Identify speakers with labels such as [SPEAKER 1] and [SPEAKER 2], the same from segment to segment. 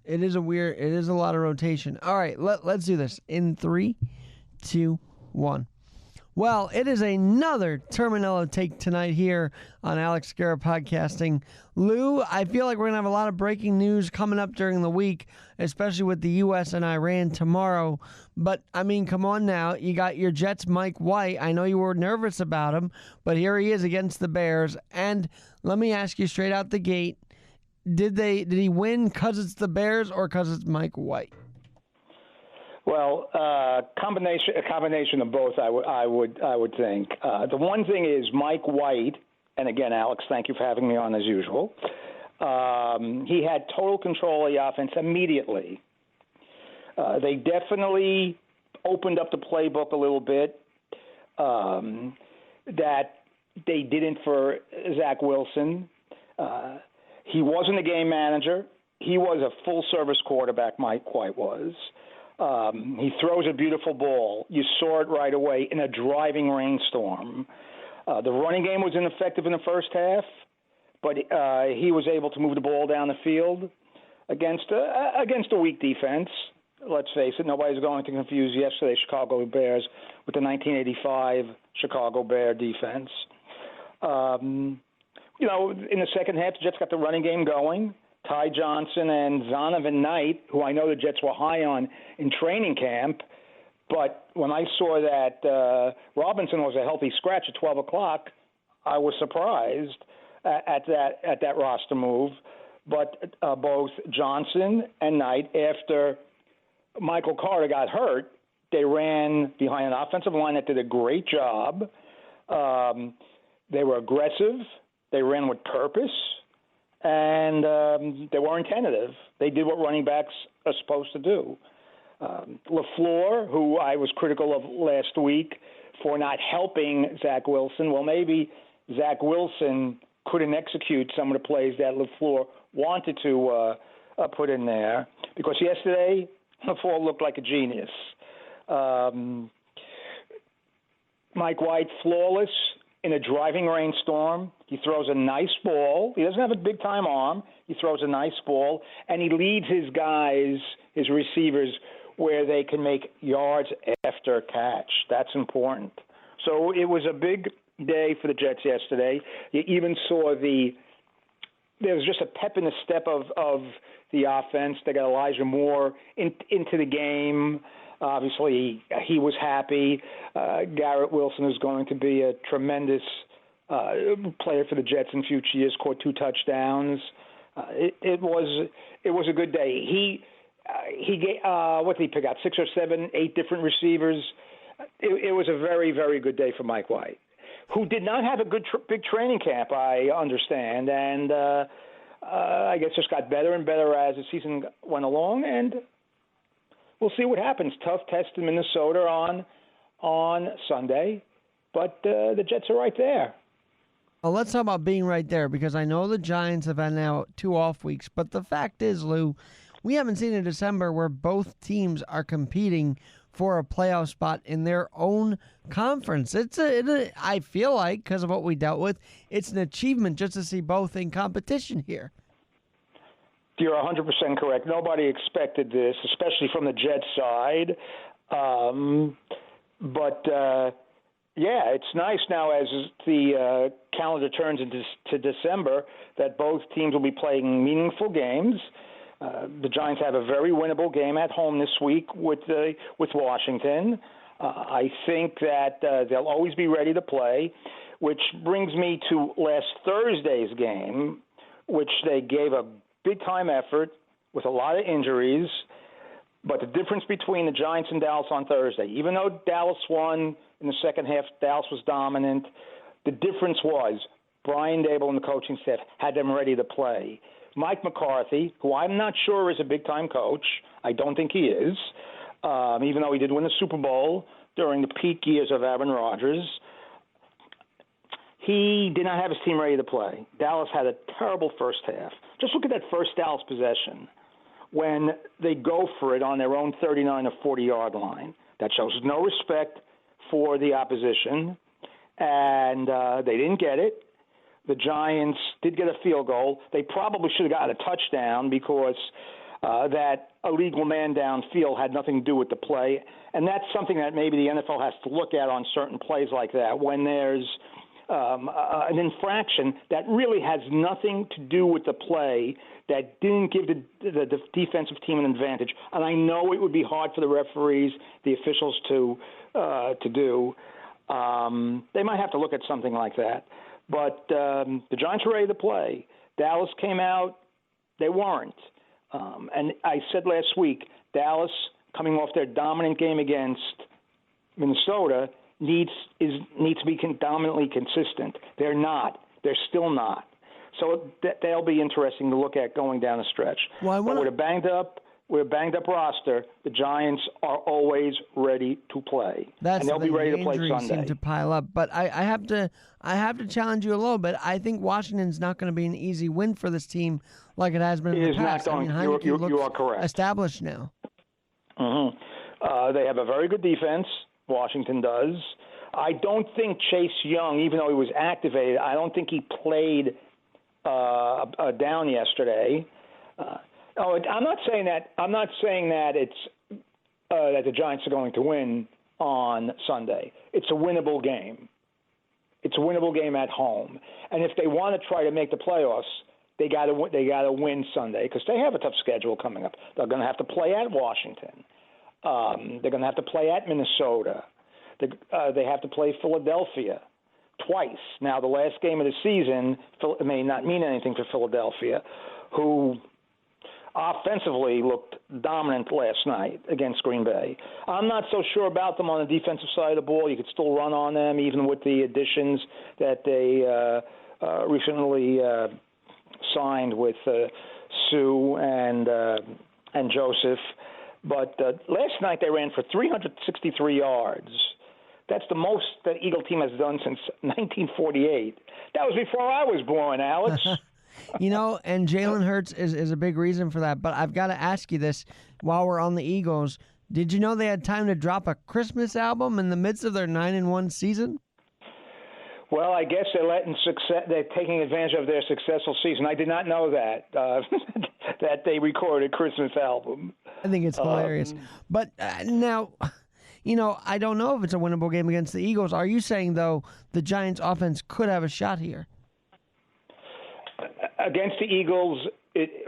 [SPEAKER 1] It is a lot of rotation. All right, let's do this in 3, 2, 1. Well, it is another Terminello take tonight here on Alex Garrett Podcasting. Lou, I feel like we're going to have a lot of breaking news coming up during the week, especially with the U.S. and Iran tomorrow. But, I mean, come on now. You got your Jets' Mike White. I know you were nervous about him, but here he is against the Bears. And let me ask you straight out the gate, did he win because it's the Bears or because it's Mike White?
[SPEAKER 2] Well, a combination of both. I would think. The one thing is Mike White, and again, Alex, thank you for having me on as usual. He had total control of the offense immediately. They definitely opened up the playbook a little bit. That they didn't for Zach Wilson. He wasn't a game manager. He was a full-service quarterback, Mike White was. He throws a beautiful ball. You saw it right away in a driving rainstorm. The running game was ineffective in the first half, but he was able to move the ball down the field against a weak defense. Let's face it, nobody's going to confuse yesterday's Chicago Bears with the 1985 Chicago Bear defense. In the second half, the Jets got the running game going. Ty Johnson and Zonovan Knight, who I know the Jets were high on in training camp, but when I saw that Robinson was a healthy scratch at 12 o'clock, I was surprised at that roster move. But both Johnson and Knight, after Michael Carter got hurt, they ran behind an offensive line that did a great job. They were aggressive. They ran with purpose. And they weren't tentative. They did what running backs are supposed to do. LaFleur, who I was critical of last week for not helping Zach Wilson, well, maybe Zach Wilson couldn't execute some of the plays that LaFleur wanted to put in there. Because yesterday, LaFleur looked like a genius. Mike White, flawless in a driving rainstorm. He throws a nice ball. He doesn't have a big-time arm. He throws a nice ball, and he leads his guys, his receivers, where they can make yards after catch. That's important. So it was a big day for the Jets yesterday. You even saw there was just a pep in the step of the offense. They got Elijah Moore into the game. Obviously, he was happy. Garrett Wilson is going to be a tremendous player for the Jets in future years. Scored 2 touchdowns. It was a good day. He what did he pick out? 6 or 7, 8 different receivers. It was a very, very good day for Mike White, who did not have a good big training camp, I understand, and I guess just got better and better as the season went along, and we'll see what happens. Tough test in Minnesota on Sunday, but the Jets are right there.
[SPEAKER 1] Well, let's talk about being right there, because I know the Giants have had now 2 off weeks, but the fact is, Lou, we haven't seen a December where both teams are competing for a playoff spot in their own conference. I feel like, because of what we dealt with, it's an achievement just to see both in competition here.
[SPEAKER 2] You're 100% correct. Nobody expected this, especially from the Jets side. Yeah, it's nice now as the calendar turns into December that both teams will be playing meaningful games. The Giants have a very winnable game at home this week with Washington. I think that they'll always be ready to play, which brings me to last Thursday's game, which they gave a big-time effort with a lot of injuries. But the difference between the Giants and Dallas on Thursday, even though Dallas won in the second half, Dallas was dominant, the difference was Brian Daboll and the coaching staff had them ready to play. Mike McCarthy, who I'm not sure is a big-time coach, I don't think he is, even though he did win the Super Bowl during the peak years of Aaron Rodgers, he did not have his team ready to play. Dallas had a terrible first half. Just look at that first Dallas possession when they go for it on their own 39 or 40-yard line. That shows no respect for the opposition, and they didn't get it. The Giants did get a field goal. They probably should have gotten a touchdown because that a legal man downfield had nothing to do with the play. And that's something that maybe the NFL has to look at on certain plays like that, when there's an infraction that really has nothing to do with the play, that didn't give the defensive team an advantage. And I know it would be hard for the referees, the officials to do. They might have to look at something like that. But the Giants were ready to play. Dallas came out. They weren't. And I said last week, Dallas, coming off their dominant game against Minnesota, needs to be dominantly consistent. They're not. They're still not. So they'll be interesting to look at going down the stretch.
[SPEAKER 1] Well,
[SPEAKER 2] but with a banged up roster, the Giants are always ready to play, and they'll be ready to play Sunday.
[SPEAKER 1] Seem to pile up, but I have to challenge you a little bit. I think Washington's not going to be an easy win for this team like it has been in the past.
[SPEAKER 2] Not going, you are correct.
[SPEAKER 1] Established now.
[SPEAKER 2] Mm-hmm. They have a very good defense. Washington does. I don't think Chase Young, even though he was activated, I don't think he played down yesterday. I'm not saying that it's that the Giants are going to win on Sunday. It's a winnable game. It's a winnable game at home, and if they want to try to make the playoffs, they got to win Sunday, because they have a tough schedule coming up. They're going to have to play at Washington. They're going to have to play at Minnesota. They have to play Philadelphia twice. Now, the last game of the season may not mean anything for Philadelphia, who offensively looked dominant last night against Green Bay. I'm not so sure about them on the defensive side of the ball. You could still run on them, even with the additions that they recently signed with Sue and Joseph. But last night they ran for 363 yards. That's the most that Eagle team has done since 1948. That was before I was born, Alex.
[SPEAKER 1] And Jalen Hurts is a big reason for that. But I've got to ask you this while we're on the Eagles. Did you know they had time to drop a Christmas album in the midst of their 9-1 season?
[SPEAKER 2] Well, I guess they're taking advantage of their successful season. I did not know that, that they recorded a Christmas album.
[SPEAKER 1] I think it's hilarious. But now, I don't know if it's a winnable game against the Eagles. Are you saying, though, the Giants' offense could have a shot here?
[SPEAKER 2] Against the Eagles,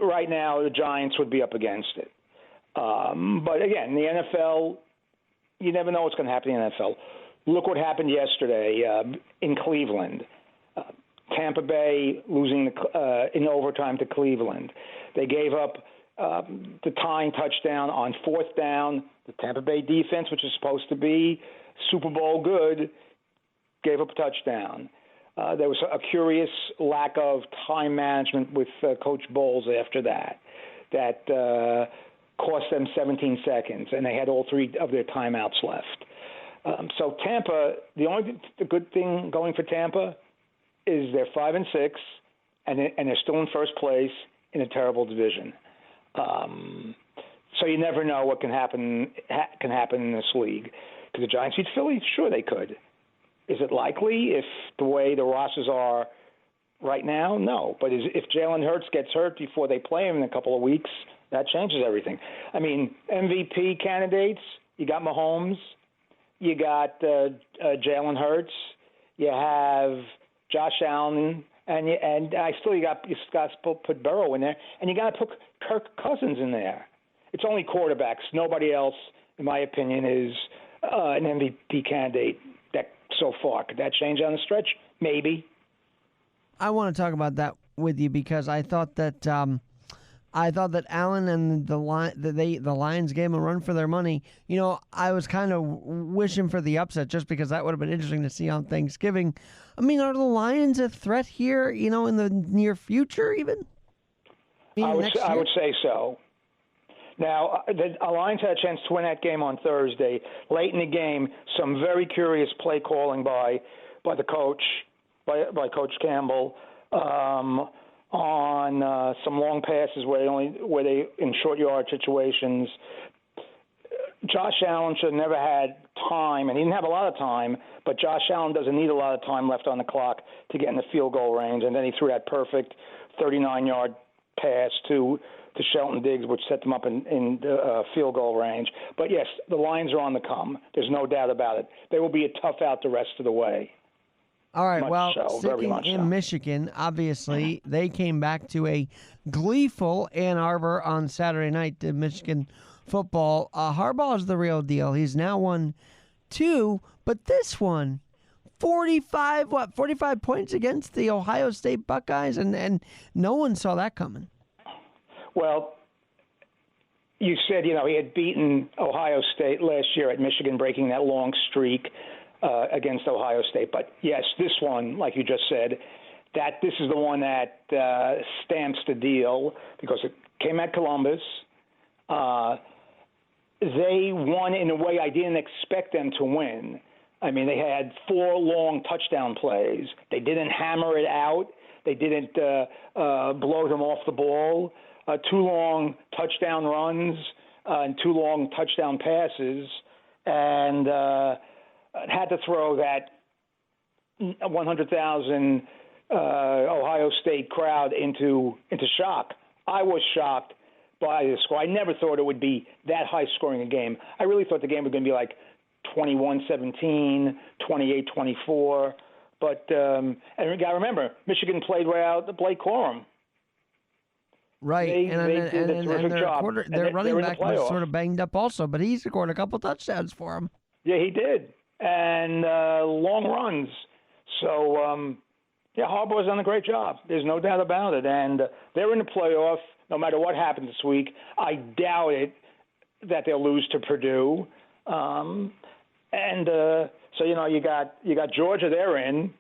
[SPEAKER 2] right now, the Giants would be up against it. But, again, the NFL, you never know what's going to happen in the NFL. Look what happened yesterday in Cleveland. Tampa Bay losing in overtime to Cleveland. They gave up the tying touchdown on fourth down. The Tampa Bay defense, which is supposed to be Super Bowl good, gave up a touchdown. There was a curious lack of time management with Coach Bowles after that cost them 17 seconds, and they had all three of their timeouts left. So Tampa, the good thing going for Tampa is they're 5-6, and they're still in first place in a terrible division. So you never know what can happen in this league. Could the Giants beat Philly? Sure, they could. Is it likely if the way the rosters are right now? No. But if Jalen Hurts gets hurt before they play him in a couple of weeks, that changes everything. I mean, MVP candidates, you got Mahomes, you got Jalen Hurts, you have Josh Allen, and you got to put Burrow in there, and you got to put Kirk Cousins in there. It's only quarterbacks. Nobody else, in my opinion, is an MVP candidate so far. Could that change on the stretch? Maybe.
[SPEAKER 1] I want to talk about that with you because I thought that Allen and the Lions gave him a run for their money. I was kind of wishing for the upset just because that would have been interesting to see on Thanksgiving. I mean, are the Lions a threat here, in the near future even?
[SPEAKER 2] I would say so. Now, the Lions had a chance to win that game on Thursday. Late in the game, some very curious play calling by the coach, by Coach Campbell, on some long passes where they in short yard situations. Josh Allen should have never had time, and he didn't have a lot of time, but Josh Allen doesn't need a lot of time left on the clock to get in the field goal range, and then he threw that perfect 39-yard pass to Shelton Diggs, which set them up in field goal range. But, yes, the Lions are on the come. There's no doubt about it. They will be a tough out the rest of the way.
[SPEAKER 1] All right,
[SPEAKER 2] Very much
[SPEAKER 1] in Michigan, obviously, they came back to a gleeful Ann Arbor on Saturday night to Michigan football. Harbaugh is the real deal. He's now won 2, but this one, 45 points against the Ohio State Buckeyes, and no one saw that coming.
[SPEAKER 2] Well, you said, he had beaten Ohio State last year at Michigan, breaking that long streak against Ohio State. But, yes, this one, like you just said, this is the one that stamps the deal because it came at Columbus. They won in a way I didn't expect them to win. I mean, they had 4 long touchdown plays. They didn't hammer it out. They didn't blow them off the ball. 2 long touchdown runs and 2 long touchdown passes, and had to throw that 100,000 Ohio State crowd into shock. I was shocked by the score. I never thought it would be that high scoring a game. I really thought the game was going to be like 21-17, 28-24. But and you got to remember, Michigan played without Blake Corum.
[SPEAKER 1] Right,
[SPEAKER 2] they did a terrific job.
[SPEAKER 1] Their running back was sort of banged up also, but he scored a couple touchdowns for him.
[SPEAKER 2] Yeah, he did, and long runs. So, Harbaugh's done a great job. There's no doubt about it, and they're in the playoff. No matter what happens this week, I doubt it that they'll lose to Purdue. So you got Georgia. They're in.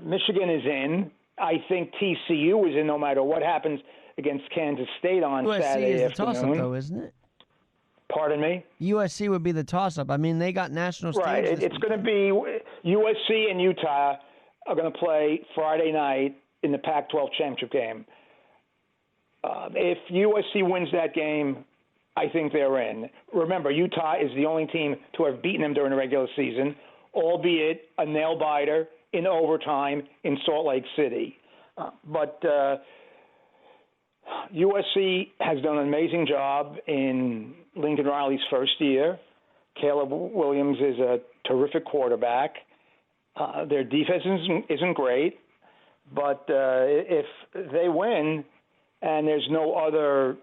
[SPEAKER 2] Michigan is in. I think TCU is in no matter what happens against Kansas State on Saturday
[SPEAKER 1] USC is
[SPEAKER 2] afternoon.
[SPEAKER 1] the toss-up, though, isn't it?
[SPEAKER 2] Pardon me?
[SPEAKER 1] USC would be the toss-up. I mean, they got national stage.
[SPEAKER 2] Right. It's going to be USC and Utah are going to play Friday night in the Pac-12 championship game. If USC wins that game, I think they're in. Remember, Utah is the only team to have beaten them during the regular season, albeit a nail-biter in overtime in Salt Lake City. But USC has done an amazing job in Lincoln Riley's first year. Caleb Williams is a terrific quarterback. Their defense isn't great, but if they win and there's no other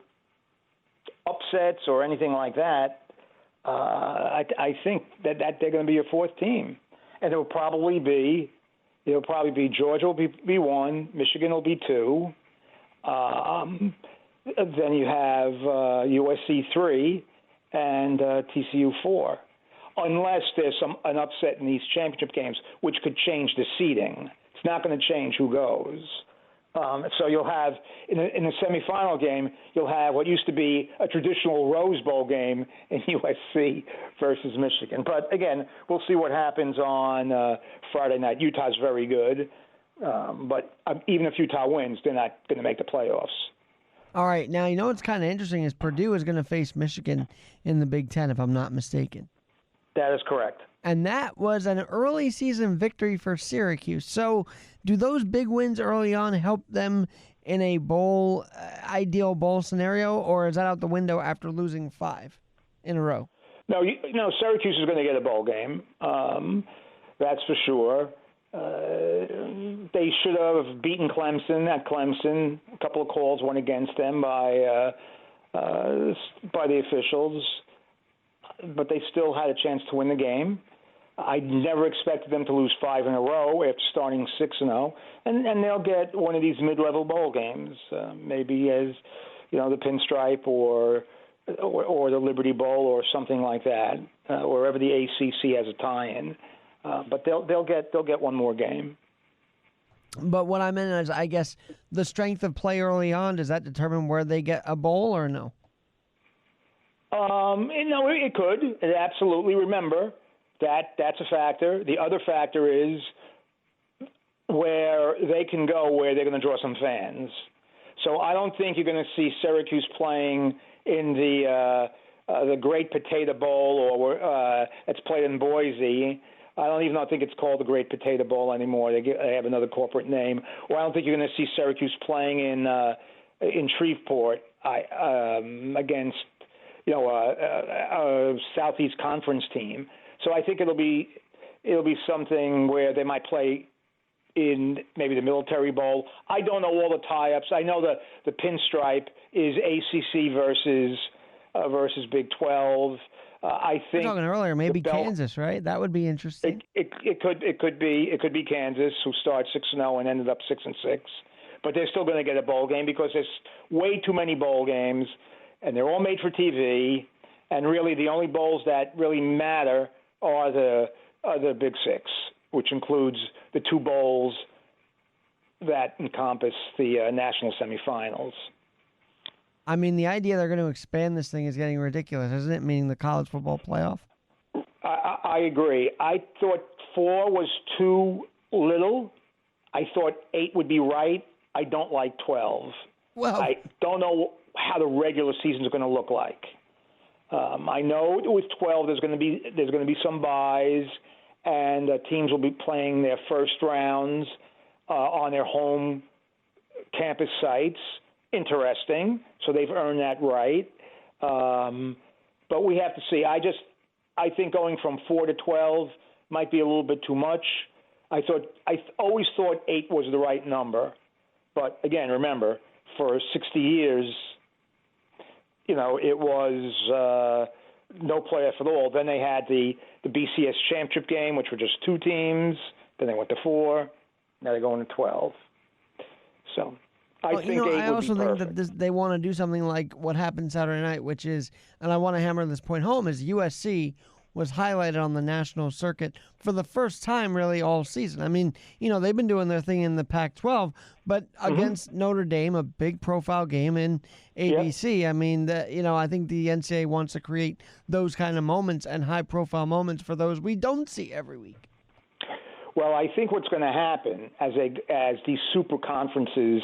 [SPEAKER 2] upsets or anything like that, I think that they're going to be your 4th team. And it'll probably be Georgia will be 1, Michigan will be 2. Then you have USC 3 and TCU 4, unless there's an upset in these championship games, which could change the seeding. It's not going to change who goes. So you'll have, in the semifinal game, you'll have what used to be a traditional Rose Bowl game in USC versus Michigan. But, again, we'll see what happens on Friday night. Utah's very good. But even if Utah wins, they're not going to make the playoffs.
[SPEAKER 1] All right. Now, what's kind of interesting is Purdue is going to face Michigan in the Big Ten, if I'm not mistaken.
[SPEAKER 2] That is correct.
[SPEAKER 1] And that was an early season victory for Syracuse. So do those big wins early on help them in a ideal bowl scenario, or is that out the window after losing 5 in a row?
[SPEAKER 2] No, Syracuse is going to get a bowl game. That's for sure. They should have beaten Clemson at Clemson. A couple of calls went against them by the officials, but they still had a chance to win the game. I never expected them to lose 5 in a row after starting 6-0, and they'll get one of these mid-level bowl games, maybe as the Pinstripe or the Liberty Bowl or something like that, wherever the ACC has a tie-in. But they'll get one more game.
[SPEAKER 1] But what I meant is, I guess, the strength of play early on, does that determine where they get a bowl or no?
[SPEAKER 2] It could. It absolutely. Remember, that's a factor. The other factor is where they can go, where they're going to draw some fans. So I don't think you're going to see Syracuse playing in the Great Potato Bowl or that's played in Boise I don't even think it's called the Great Potato Bowl anymore. They have another corporate name. Or I don't think you're going to see Syracuse playing in Shreveport against a Southeast Conference team. So I think it'll be something where they might play in maybe the Military Bowl. I don't know all the tie-ups. I know the pinstripe is ACC versus Big 12. I think
[SPEAKER 1] we were talking earlier, maybe Kansas, right? That would be interesting.
[SPEAKER 2] It could be Kansas, who started 6-0 and ended up 6-6, but they're still going to get a bowl game because there's way too many bowl games, and they're all made for TV. And really, the only bowls that really matter are the Big Six, which includes the two bowls that encompass the national semifinals.
[SPEAKER 1] I mean, the idea they're going to expand this thing is getting ridiculous, isn't it? Meaning the college football playoff?
[SPEAKER 2] I agree. I thought 4 was too little. I thought 8 would be right. I don't like 12.
[SPEAKER 1] Well,
[SPEAKER 2] I don't know how the regular season is going to look like. I know with 12 there's going to be some buys, and teams will be playing their first rounds on their home campus sites. Interesting. So they've earned that right. But we have to see. I think going from 4 to 12 might be a little bit too much. I always thought 8 was the right number. But again, remember, for 60 years, it was no playoff at all. Then they had the BCS championship game, which were just 2 teams. Then they went to 4. Now they're going to 12. So I think 8 would be perfect.
[SPEAKER 1] I also think that they want to do something like what happened Saturday night, which is, and I want to hammer this point home, is USC was highlighted on the national circuit for the first time really all season. I mean, they've been doing their thing in the Pac-12, but against Notre Dame, a big profile game in ABC. Yep. I mean, I think the NCAA wants to create those kind of moments and high-profile moments for those we don't see every week.
[SPEAKER 2] Well, I think what's going to happen as these super conferences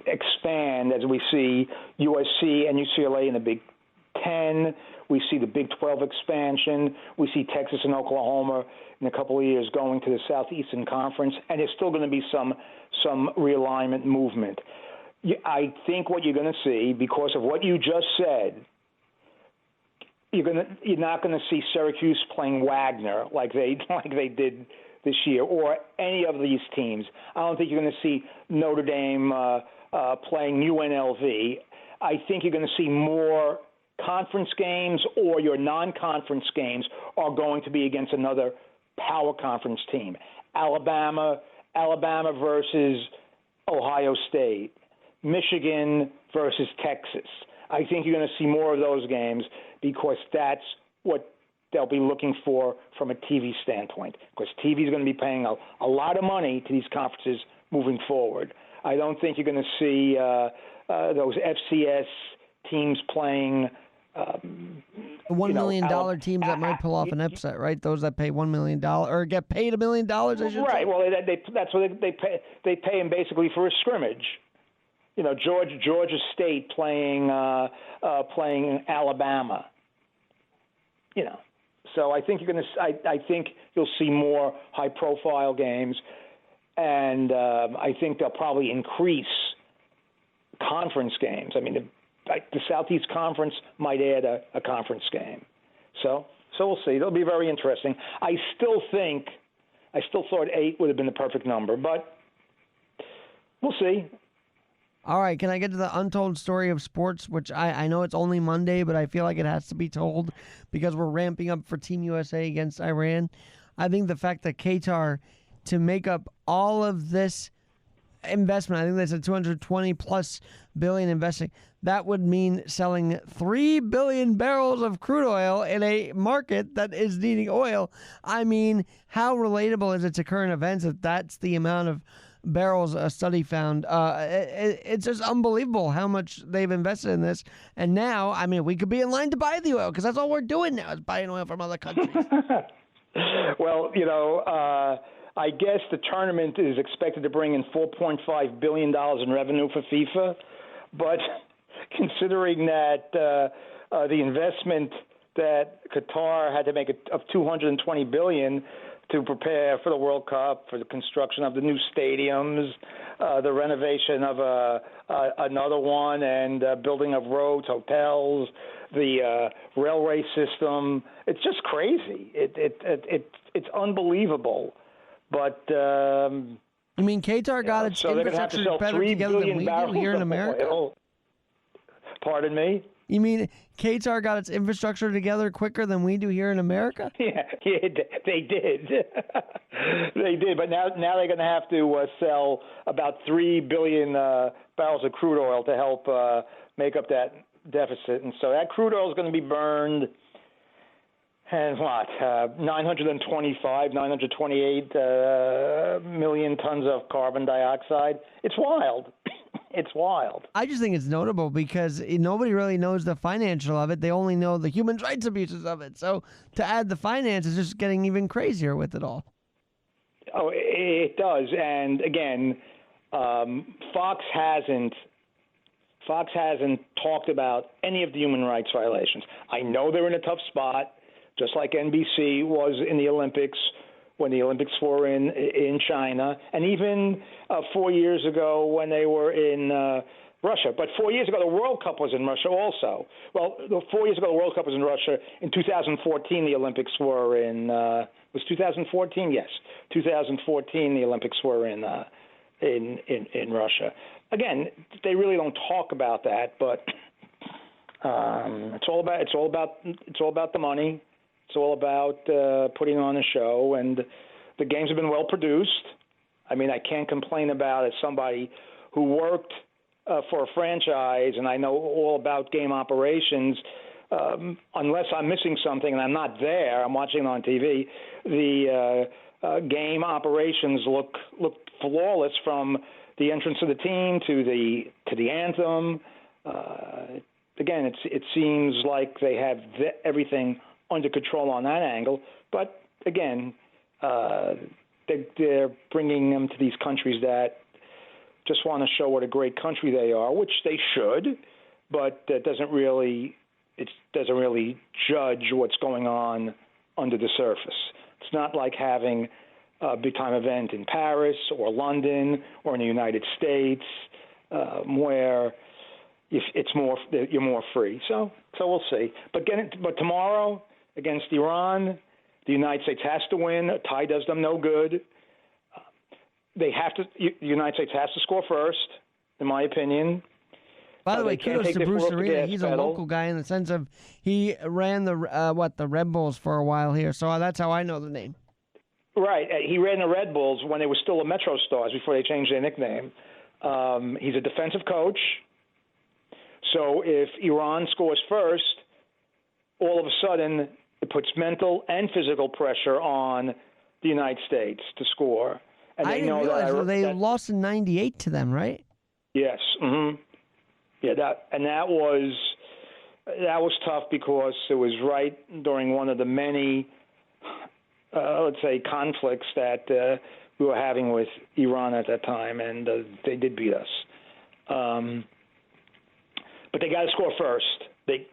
[SPEAKER 2] expand, as we see USC and UCLA in the Big 10, we see the Big 12 expansion, we see Texas and Oklahoma in a couple of years going to the Southeastern Conference, and there's still going to be some realignment movement. I think what you're going to see, because of what you just said, you're not going to see Syracuse playing Wagner like they did this year, or any of these teams. I don't think you're going to see Notre Dame playing UNLV. I think you're going to see more conference games, or your non-conference games are going to be against another power conference team. Alabama versus Ohio State, Michigan versus Texas. I think you're going to see more of those games because that's what they'll be looking for from a TV standpoint, because TV is going to be paying a lot of money to these conferences moving forward. I don't think you're going to see those FCS teams playing
[SPEAKER 1] $1 million teams that might pull off an upset, right? Those that pay $1 million or get paid $1 million, I should say.
[SPEAKER 2] Right. Well, that's what they pay. They pay them basically for a scrimmage. Georgia State playing Alabama. So I think I think you'll see more high-profile games, and I think they'll probably increase conference games. I mean, the Southeast Conference might add a conference game. So we'll see. It'll be very interesting. I still thought 8 would have been the perfect number, but we'll see.
[SPEAKER 1] All right, can I get to the untold story of sports, which I know it's only Monday, but I feel like it has to be told because we're ramping up for Team USA against Iran. I think the fact that Qatar, to make up all of this investment, I think that's a $220+ billion investing, that would mean selling 3 billion barrels of crude oil in a market that is needing oil. I mean, how relatable is it to current events that that's the amount of barrels a study found? It's just unbelievable how much they've invested in this. And now, I mean, we could be in line to buy the oil because that's all we're doing now is buying oil from other countries.
[SPEAKER 2] Well, I guess the tournament is expected to bring in $4.5 billion in revenue for FIFA. But considering that the investment that Qatar had to make of $220 billion to prepare for the World Cup, for the construction of the new stadiums, the renovation of another one, and building of roads, hotels, the railway system. It's just crazy. It's unbelievable. But
[SPEAKER 1] you mean Qatar got its infrastructure better together than we do here in America?
[SPEAKER 2] Oil. Pardon me?
[SPEAKER 1] You mean Qatar got its infrastructure together quicker than we do here in America?
[SPEAKER 2] Yeah, they did. They did, but now they're going to have to sell about 3 billion barrels of crude oil to help make up that deficit. And so that crude oil is going to be burned, and 928 million tons of carbon dioxide. It's wild. It's wild.
[SPEAKER 1] I just think it's notable because nobody really knows the financial of it. They only know the human rights abuses of it. So to add the finance is just getting even crazier with it all.
[SPEAKER 2] Oh, it does. And again, Fox hasn't talked about any of the human rights violations. I know they're in a tough spot, just like NBC was in the Olympics when the Olympics were in China, and even 4 years ago when they were in Russia. But 4 years ago, the World Cup was in Russia also. Well, 4 years ago, the World Cup was in Russia. In 2014, the Olympics were in was 2014? Yes, 2014. The Olympics were in Russia. Again, they really don't talk about that, but it's all about the money. It's all about putting on a show, and the games have been well produced. I mean, I can't complain about it. Somebody who worked for a franchise, and I know all about game operations. Unless I'm missing something and I'm not there, I'm watching it on TV. The game operations look flawless, from the entrance of the team to the anthem. Again, it seems like they have everything under control on that angle. But again, they're bringing them to these countries that just want to show what a great country they are, which they should, but it doesn't really judge what's going on under the surface. It's not like having a big-time event in Paris or London or in the United States, where you're more free. So we'll see. But tomorrow against Iran, the United States has to win. A tie does them no good. The United States has to score first, in my opinion.
[SPEAKER 1] By the way, kudos to Bruce Arena. He's a local guy in the sense of he ran the Red Bulls for a while here, so that's how I know the name.
[SPEAKER 2] Right. He ran the Red Bulls when they were still the Metro Stars before they changed their nickname. He's a defensive coach. So if Iran scores first, all of a sudden it puts mental and physical pressure on the United States to score. And
[SPEAKER 1] I didn't realize they lost in '98 to them, right?
[SPEAKER 2] Yes. Mm-hmm. Yeah, that was tough because it was right during one of the many, let's say, conflicts that we were having with Iran at that time, and they did beat us. But they got to score first. The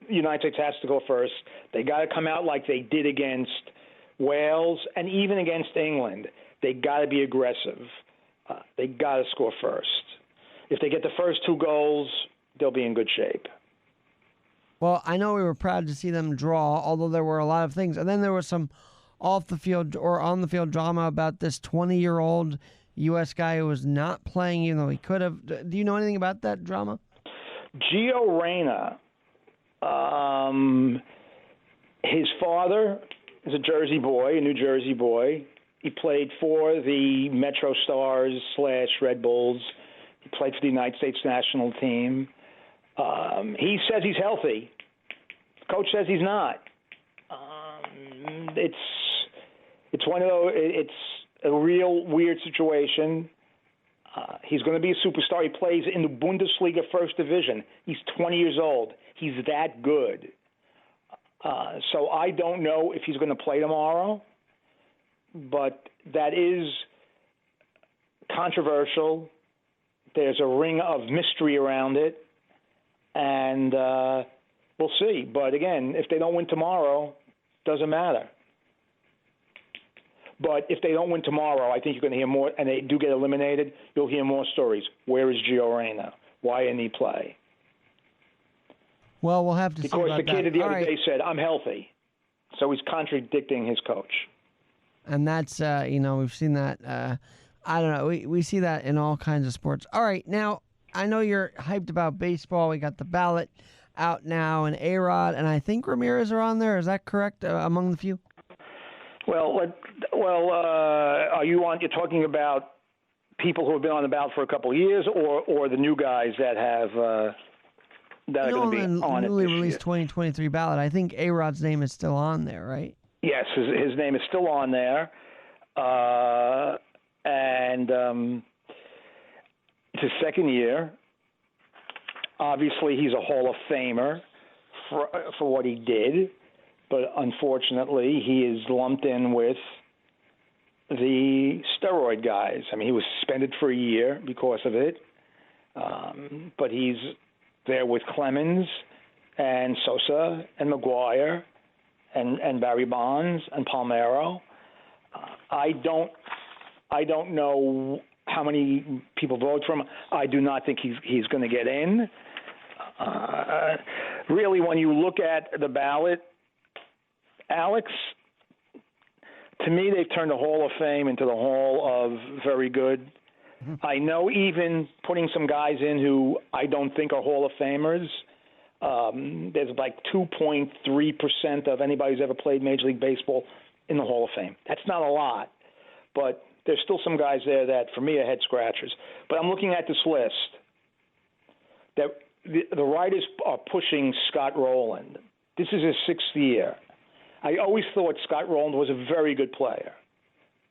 [SPEAKER 2] United States has to go first. They got to come out like they did against Wales and even against England. They got to be aggressive. They got to score first. If they get the first 2 goals, they'll be in good shape.
[SPEAKER 1] Well, I know we were proud to see them draw, although there were a lot of things. And then there was some off-the-field or on-the-field drama about this 20-year-old U.S. guy who was not playing, even though he could have. Do you know anything about that drama?
[SPEAKER 2] Gio Reyna, his father is a Jersey boy, a New Jersey boy. He played for the Metro Stars / Red Bulls. He played for the United States national team. He says he's healthy. Coach says he's not. It's one of those. It's a real weird situation. He's going to be a superstar. He plays in the Bundesliga First Division. He's 20 years old. He's that good. So I don't know if he's going to play tomorrow, but that is controversial. There's a ring of mystery around it, and we'll see. But again, if they don't win tomorrow, doesn't matter. But if they don't win tomorrow, I think you're going to hear more, and they do get eliminated, you'll hear more stories. Where is Gio Reyna? Why didn't he play?
[SPEAKER 1] Well, we'll have to see about that.
[SPEAKER 2] Because the kid the other day said, I'm healthy. So he's contradicting his coach.
[SPEAKER 1] And that's, we've seen that. I don't know. We see that in all kinds of sports. All right. Now, I know you're hyped about baseball. We got the ballot out now, and A-Rod, and I think Ramirez are on there. Is that correct, among the few?
[SPEAKER 2] Well, you're talking about people who have been on the ballot for a couple of years, or the new guys that have that are going to be on it this
[SPEAKER 1] newly
[SPEAKER 2] year?
[SPEAKER 1] released 2023 ballot. I think A-Rod's name is still on there, right?
[SPEAKER 2] Yes, his name is still on there, and it's his second year. Obviously, he's a Hall of Famer for what he did, but unfortunately, he is lumped in with the steroid guys. I mean, he was suspended for a year because of it, but he's there with Clemens and Sosa and McGuire and Barry Bonds and Palmeiro. I don't know how many people vote for him. I do not think he's going to get in. Really, when you look at the ballot, Alex, to me, they've turned the Hall of Fame into the Hall of Very Good. Mm-hmm. I know even putting some guys in who I don't think are Hall of Famers, there's like 2.3% of anybody who's ever played Major League Baseball in the Hall of Fame. That's not a lot, but there's still some guys there that, for me, are head-scratchers. But I'm looking at this list that the writers are pushing Scott Rowland. This is his sixth year. I always thought Scott Rowland was a very good player.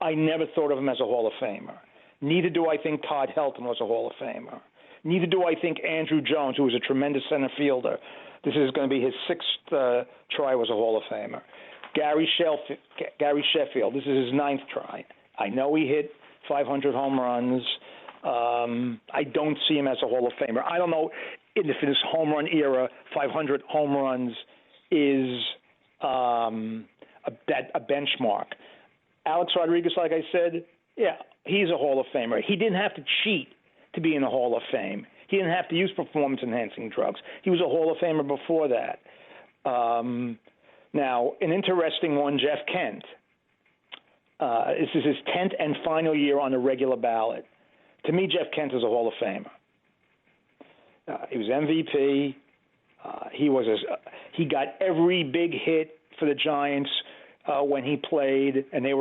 [SPEAKER 2] I never thought of him as a Hall of Famer. Neither do I think Todd Helton was a Hall of Famer. Neither do I think Andrew Jones, who was a tremendous center fielder, this is going to be his sixth try, was a Hall of Famer. Gary Sheffield, this is his ninth try. I know he hit 500 home runs. I don't see him as a Hall of Famer. I don't know if in this home run era, 500 home runs is a benchmark. Alex Rodriguez, like I said, yeah, he's a Hall of Famer. He didn't have to cheat to be in the Hall of Fame. He didn't have to use performance-enhancing drugs. He was a Hall of Famer before that. Now, an interesting one, Jeff Kent. This is his 10th and final year on the regular ballot. To me, Jeff Kent is a Hall of Famer. He was MVP. He got every big hit for the Giants when he played, and they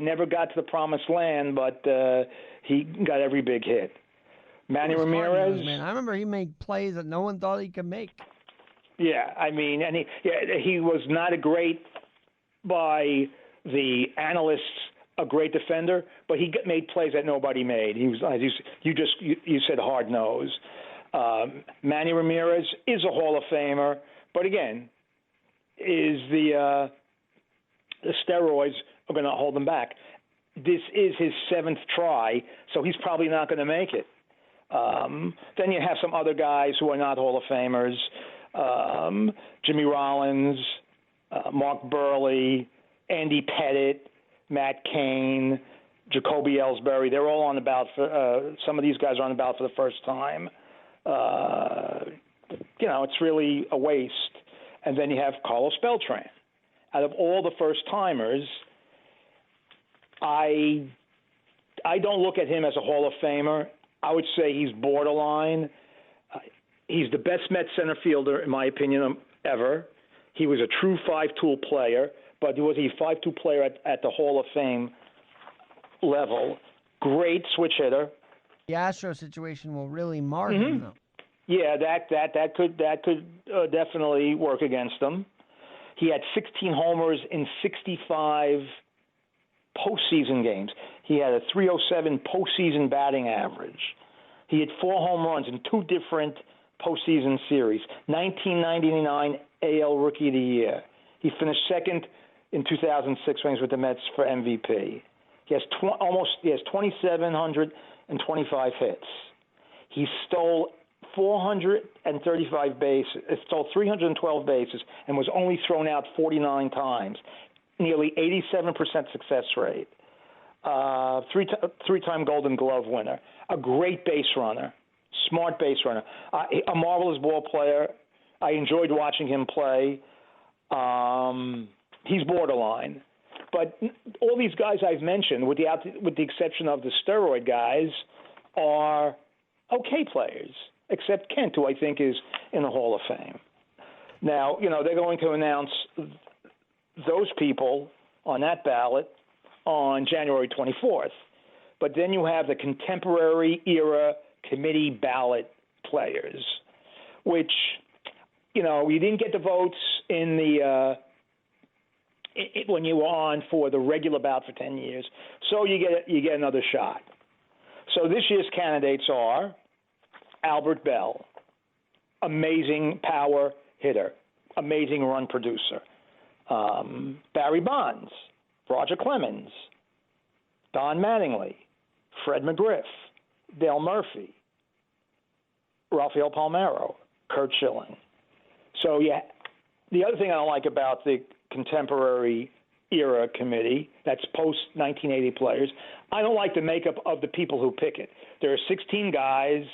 [SPEAKER 2] never got to the promised land, but he got every big hit. Manny Ramirez,
[SPEAKER 1] man, I remember he made plays that no one thought he could make.
[SPEAKER 2] Yeah, I mean, and he was not by the analysts a great defender, but he made plays that nobody made. He was, you said, hard nose. Manny Ramirez is a Hall of Famer, but again, is the steroids are going to hold him back. This is his seventh try, so he's probably not going to make it. Then you have some other guys who are not Hall of Famers. Jimmy Rollins, Mark Burley, Andy Pettit, Matt Cain, Jacoby Ellsbury. They're all on the ballot some of these guys are on the ballot for the first time. It's really a waste. And then you have Carlos Beltran. Out of all the first-timers, I don't look at him as a Hall of Famer. I would say he's borderline. He's the best Met center fielder, in my opinion, ever. He was a true five-tool player, but was he a five-tool player at the Hall of Fame level? Great switch hitter.
[SPEAKER 1] The Astro situation will really mar him, though.
[SPEAKER 2] Yeah, that could definitely work against him. He had 16 homers in 65 postseason games. He had a .307 postseason batting average. He had 4 home runs in 2 different postseason series. 1999 AL Rookie of the Year. He finished second in 2006 when he was with the Mets for MVP. He has 2,725 hits. He stole 435 bases, stole 312 bases, and was only thrown out 49 times. Nearly 87% success rate. Three-time Golden Glove winner. A great base runner. Smart base runner. A marvelous ball player. I enjoyed watching him play. He's borderline. But all these guys I've mentioned, with the exception of the steroid guys, are okay players, except Kent, who I think is in the Hall of Fame. Now, they're going to announce those people on that ballot on January 24th. But then you have the contemporary era committee ballot players, which, you didn't get the votes in the when you were on for the regular ballot for 10 years. So you get another shot. So this year's candidates are Albert Bell, amazing power hitter, amazing run producer. Barry Bonds, Roger Clemens, Don Mattingly, Fred McGriff, Dale Murphy, Rafael Palmeiro, Curt Schilling. So, the other thing I don't like about the contemporary era committee, that's post-1980 players, I don't like the makeup of the people who pick it. There are 16 guys.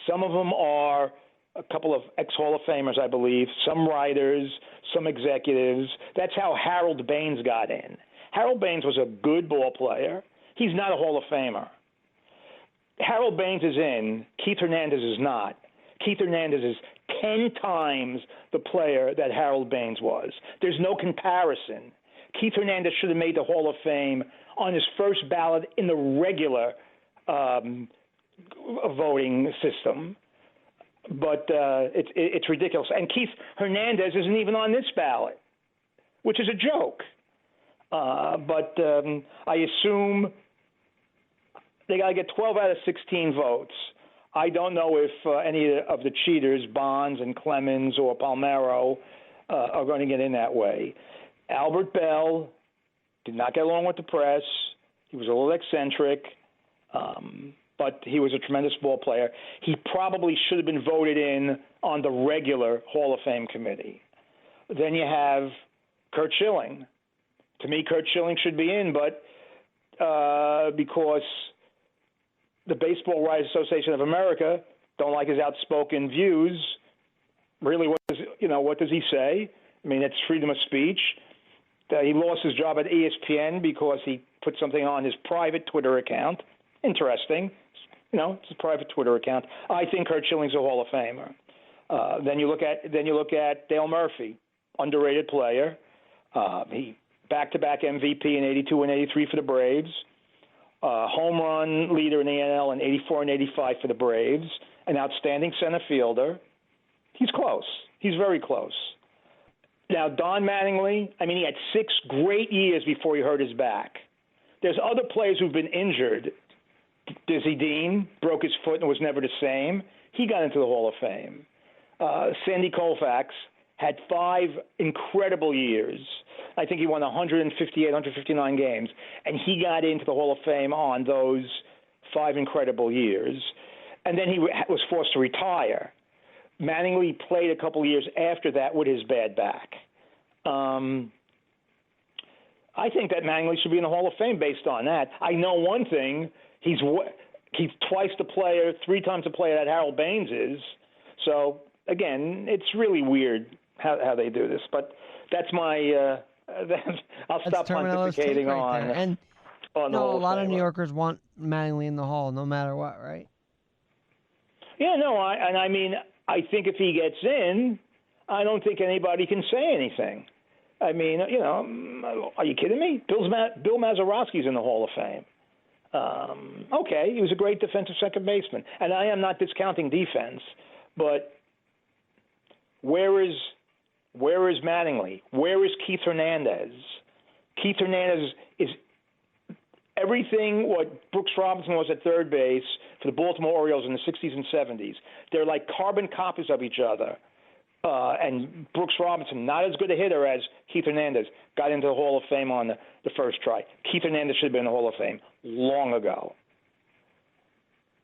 [SPEAKER 2] Some of them are a couple of ex-Hall of Famers, I believe, some writers, some executives. That's how Harold Baines got in. Harold Baines was a good ball player. He's not a Hall of Famer. Harold Baines is in. Keith Hernandez is not. Keith Hernandez is 10 times the player that Harold Baines was. There's no comparison. Keith Hernandez should have made the Hall of Fame on his first ballot in the regular voting system. But it's ridiculous. And Keith Hernandez isn't even on this ballot, which is a joke. But I assume they got to get 12 out of 16 votes. I don't know if any of the cheaters, Bonds and Clemens or Palmeiro, are going to get in that way. Albert Bell did not get along with the press. He was a little eccentric, but he was a tremendous ball player. He probably should have been voted in on the regular Hall of Fame committee. Then you have Curt Schilling. To me, Curt Schilling should be in, but because the Baseball Writers Association of America don't like his outspoken views, really, what does he say? I mean, it's freedom of speech. He lost his job at ESPN because he put something on his private Twitter account. Interesting. It's a private Twitter account. I think Curt Schilling's a Hall of Famer. Then you look at Dale Murphy, underrated player. He back-to-back MVP in 82 and 83 for the Braves. Home run leader in the NL in 84 and 85 for the Braves. An outstanding center fielder. He's close. He's very close. Now, Don Mattingly, he had 6 great years before he hurt his back. There's other players who've been injured. Dizzy Dean broke his foot and was never the same. He got into the Hall of Fame. Sandy Koufax had 5 incredible years. I think he won 158, 159 games, and he got into the Hall of Fame on those 5 incredible years. And then he was forced to retire. Mattingly played a couple years after that with his bad back. I think that Mattingly should be in the Hall of Fame based on that. I know one thing. He's twice the player, 3 times the player that Harold Baines is. So, again, it's really weird how they do this. But that's my I'll stop pontificating on.
[SPEAKER 1] And a lot of New Yorkers want Mattingly in the Hall no matter what, right?
[SPEAKER 2] Yeah, no, I think if he gets in, I don't think anybody can say anything. Are you kidding me? Bill Mazeroski's in the Hall of Fame. Okay, he was a great defensive second baseman. And I am not discounting defense, but where is Mattingly? Where is Keith Hernandez? Keith Hernandez is everything what Brooks Robinson was at third base for the Baltimore Orioles in the 60s and 70s. They're like carbon copies of each other. And Brooks Robinson, not as good a hitter as Keith Hernandez, got into the Hall of Fame on the first try. Keith Hernandez should have been in the Hall of Fame long ago.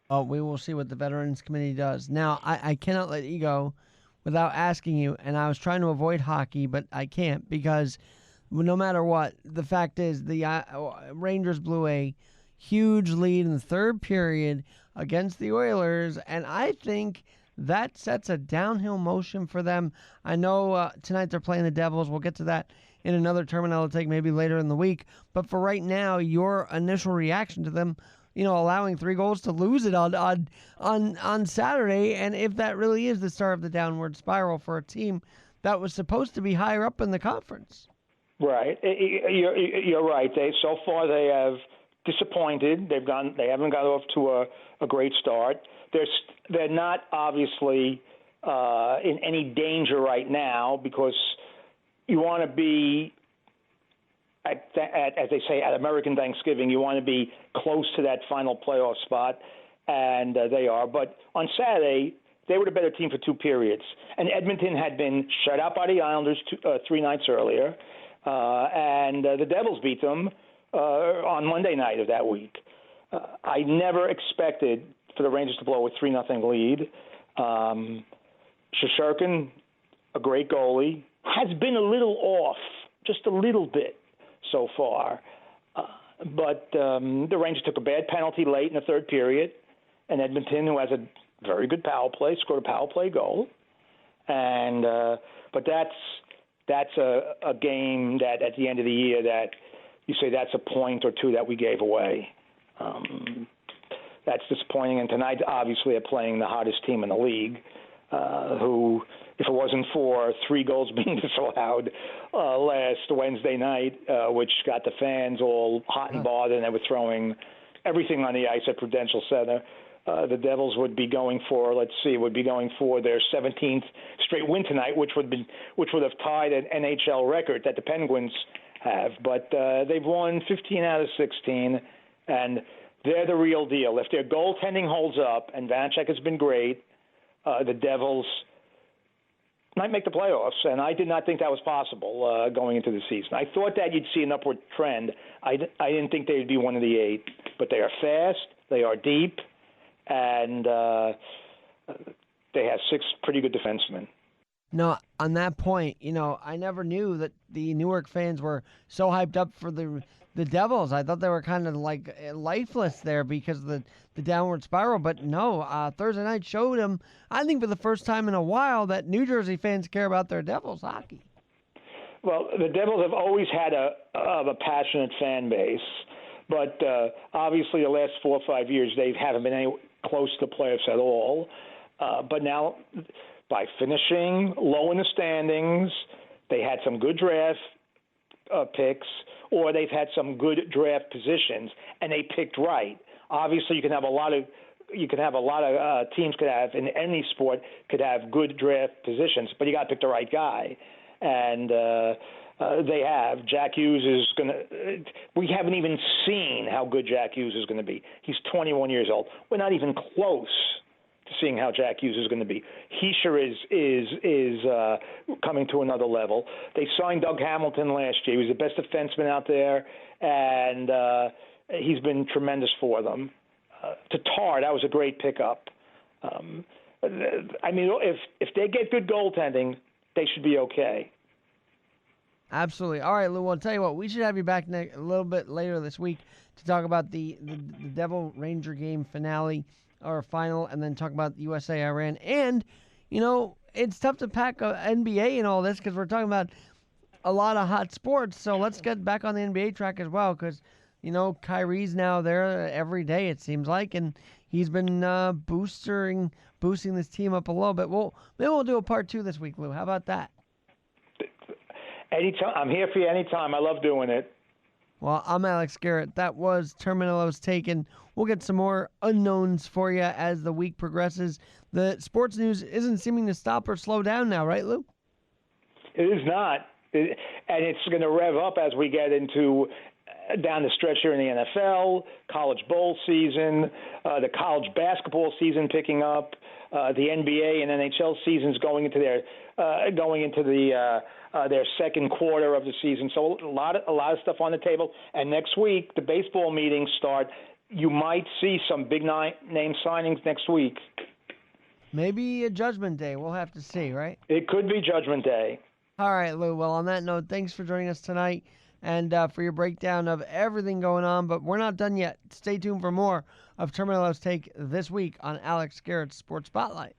[SPEAKER 1] Oh, we will see what the Veterans Committee does. Now, I cannot let you go without asking you, and I was trying to avoid hockey, but I can't because no matter what, the fact is the Rangers blew a huge lead in the third period against the Oilers, and I think that sets a downhill motion for them. I know tonight they're playing the Devils. We'll get to that in another Terminello take maybe later in the week. But for right now, your initial reaction to them, allowing 3 goals to lose it on Saturday, and if that really is the start of the downward spiral for a team that was supposed to be higher up in the conference.
[SPEAKER 2] Right, you're right. So far they have disappointed. They haven't got off to a great start. They're not obviously in any danger right now because you want to be as they say at American Thanksgiving. You want to be close to that final playoff spot, and they are. But on Saturday, they were the better team for 2 periods, and Edmonton had been shut out by the Islanders 3 nights earlier. And the Devils beat them on Monday night of that week. I never expected for the Rangers to blow a 3-0 lead. Shesterkin, a great goalie, has been a little off, just a little bit so far. But the Rangers took a bad penalty late in the third period, and Edmonton, who has a very good power play, scored a power play goal. And but that's a game that at the end of the year that you say that's a point or 2 that we gave away. That's disappointing. And tonight, obviously, they're playing the hottest team in the league, who, if it wasn't for 3 goals being disallowed last Wednesday night, which got the fans all hot and bothered, and they were throwing everything on the ice at Prudential Center, the Devils would be going for their 17th straight win tonight, which would have tied an NHL record that the Penguins have. But they've won 15 out of 16, and they're the real deal. If their goaltending holds up, and Vanacek has been great, the Devils might make the playoffs, and I did not think that was possible going into the season. I thought that you'd see an upward trend. I didn't think they'd be one of the 8, but they are fast, they are deep, and they have 6 pretty good defensemen.
[SPEAKER 1] No, on that point, I never knew that the Newark fans were so hyped up for the Devils. I thought they were kind of like lifeless there because of the downward spiral. But no, Thursday night showed them, I think for the first time in a while, that New Jersey fans care about their Devils hockey.
[SPEAKER 2] Well, the Devils have always had a passionate fan base, but obviously the last 4 or 5 years they haven't been any close to the playoffs at all. But now, by finishing low in the standings, they had some good draft picks, or they've had some good draft positions, and they picked right. Obviously, you can have a lot of teams could have in any sport could have good draft positions, but you got to pick the right guy, and they have. Jack Hughes is going to. We haven't even seen how good Jack Hughes is going to be. He's 21 years old. We're not even close to seeing how Jack Hughes is going to be. Heischer is coming to another level. They signed Doug Hamilton last year. He was the best defenseman out there, and he's been tremendous for them. Tatar, that was a great pickup. I mean, if they get good goaltending, they should be okay.
[SPEAKER 1] Absolutely. All right, Lou, I'll tell you what, we should have you back a little bit later this week to talk about the Devil Ranger game finale or final, and then talk about USA Iran. And, it's tough to pack a NBA and all this because we're talking about a lot of hot sports. So let's get back on the NBA track as well because, Kyrie's now there every day, it seems like, and he's been boosting this team up a little bit. Maybe we'll do a part 2 this week, Lou. How about that?
[SPEAKER 2] Anytime. I'm here for you anytime. I love doing it.
[SPEAKER 1] Well, I'm Alex Garrett. That was Terminello's Take, and we'll get some more unknowns for you as the week progresses. The sports news isn't seeming to stop or slow down now, right, Lou?
[SPEAKER 2] It is not. And it's going to rev up as we get into down the stretch here in the NFL, college bowl season, the college basketball season picking up, the NBA and NHL seasons going into their second quarter of the season. So a lot of stuff on the table. And next week, the baseball meetings start you might see some big name signings next week.
[SPEAKER 1] Maybe a Judgment Day. We'll have to see, right?
[SPEAKER 2] It could be Judgment Day.
[SPEAKER 1] All right, Lou. Well, on that note, thanks for joining us tonight and for your breakdown of everything going on. But we're not done yet. Stay tuned for more of Terminello's Take this week on Alex Garrett's Sports Spotlight.